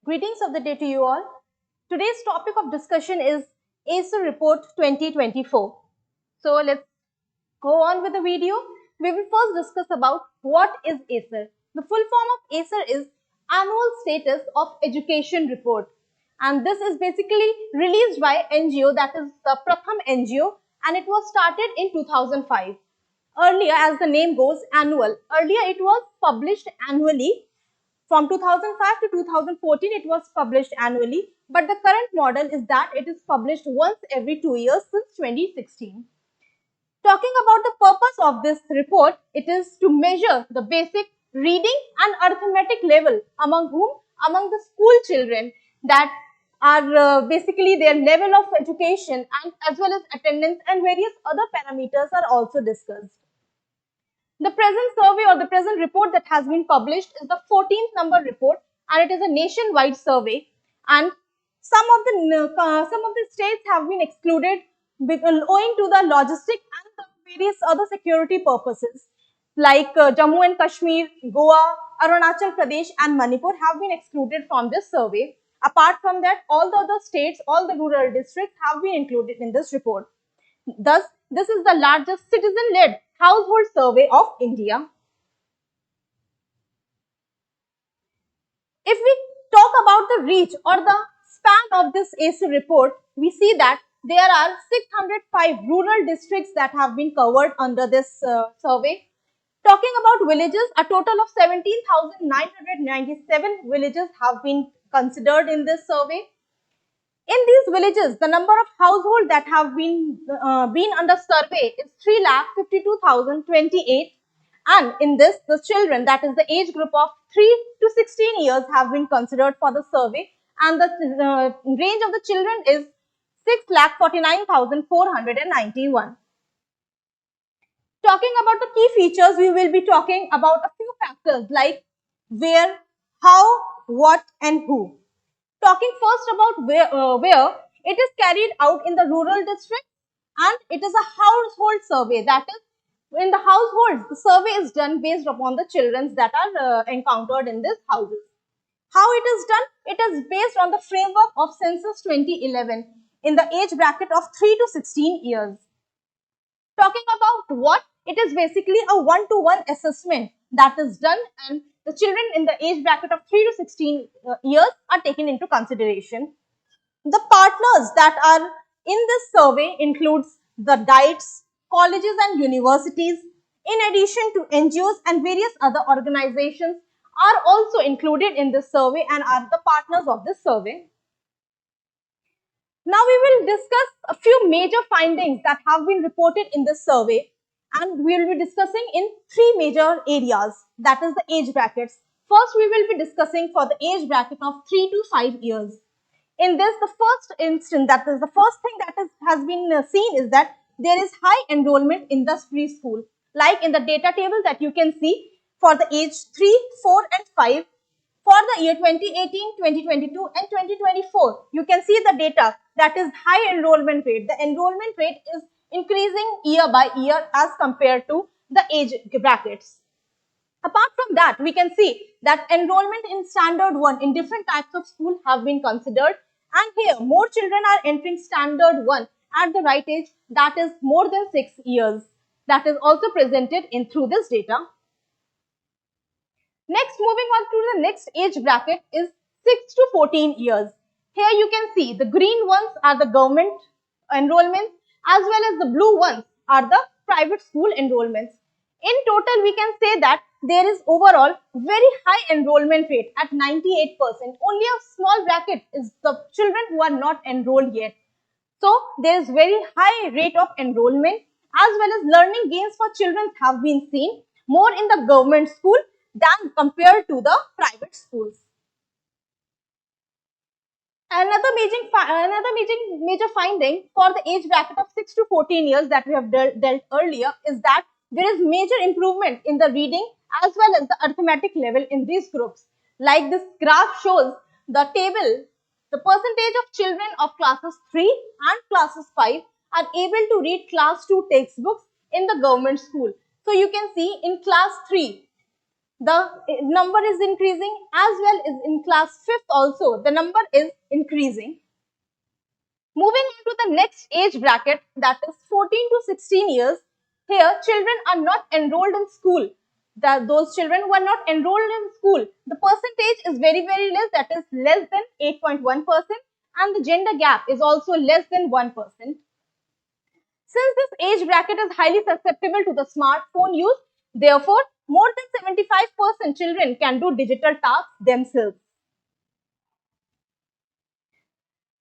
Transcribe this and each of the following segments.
Greetings of the day to you all. Today's topic of discussion is ASER Report 2024. So let's go on with the video. We will first discuss about what is ASER. The full form of ASER is Annual Status of Education Report, and this is basically released by NGO, that is the Pratham NGO, and it was started in 2005. Earlier, as the name goes, annual. Earlier it was published annually. From 2005 to 2014, it was published annually, but the current model is that it is published once every 2 years since 2016. Talking about the purpose of this report, it is to measure the basic reading and arithmetic level among whom? Among the school children, that are basically their level of education, and as well as attendance and various other parameters are also discussed. The present survey or the present report that has been published is the 14th number report, and it is a nationwide survey, and some of the states have been excluded owing to the logistic and the various other security purposes, like Jammu and Kashmir, Goa, Arunachal Pradesh and Manipur have been excluded from this survey. Apart from that, all the other states, all the rural districts have been included in this report. Thus, this is the largest citizen-led household survey of India. If we talk about the reach or the span of this ASER report, we see that there are 605 rural districts that have been covered under this survey. Talking about villages, a total of 17,997 villages have been considered in this survey. In these villages, the number of households that have been under survey is 3,52,028, and in this, the children, that is the age group of 3 to 16 years, have been considered for the survey, and the range of the children is 6,49,491. Talking about the key features, we will be talking about a few factors like where, how, what and who. Talking first about where, it is carried out in the rural district, and it is a household survey. That is, in the households, the survey is done based upon the children that are encountered in these houses. How it is done? It is based on the framework of Census 2011 in the age bracket of 3 to 16 years. Talking about what? It is basically a one-to-one assessment that is done, and the children in the age bracket of 3 to 16 years are taken into consideration. The partners that are in this survey includes the diets, colleges and universities, in addition to NGOs and various other organizations are also included in this survey and are the partners of this survey. Now we will discuss a few major findings that have been reported in this survey, and we will be discussing in 3 major areas, that is the age brackets. First, we will be discussing for the age bracket of 3 to 5 years. In this, the first instance, that is the first thing that has been seen is that there is high enrollment in the preschool. Like in the data table that you can see for the age 3, 4 and 5, for the year 2018, 2022 and 2024, you can see the data that is high enrollment rate. The enrollment rate is increasing year by year as compared to the age brackets. Apart from that, we can see that enrollment in standard 1 in different types of school have been considered, and here more children are entering standard 1 at the right age, that is more than 6 years. That is also presented in through this data. Next, moving on to the next age bracket is 6 to 14 years. Here you can see the green ones are the government enrollments, as well as the blue ones are the private school enrollments. In total, we can say that there is overall very high enrollment rate at 98%. Only a small bracket is the children who are not enrolled yet. So there is very high rate of enrollment, as well as learning gains for children have been seen more in the government school than compared to the private schools. Another major finding for the age bracket of 6 to 14 years that we have dealt earlier is that there is major improvement in the reading as well as the arithmetic level in these groups. Like this graph shows the table, the percentage of children of classes 3 and classes 5 are able to read class 2 textbooks in the government school. So you can see in class 3, the number is increasing, as well as in class 5th also the number is increasing. Moving on to the next age bracket, that is 14 to 16 years. Here children are not enrolled in school. Those children who are not enrolled in school, the percentage is very less, that is less than 8.1%, and the gender gap is also less than 1%. Since this age bracket is highly susceptible to the smartphone use, therefore more than 75% children can do digital tasks themselves.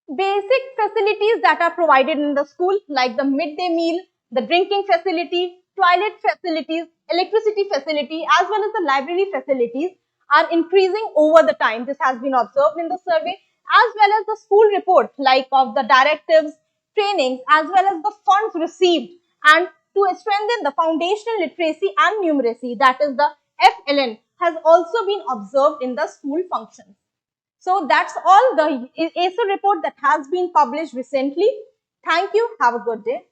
Basic facilities that are provided in the school, like the midday meal, the drinking facility, toilet facilities, electricity facility, as well as the library facilities are increasing over the time. This has been observed in the survey, as well as the school report, like of the directives, trainings, as well as the funds received, and to strengthen the foundational literacy and numeracy, that is the FLN, has also been observed in the school functions. So that's all the ASER report that has been published recently. Thank you. Have a good day.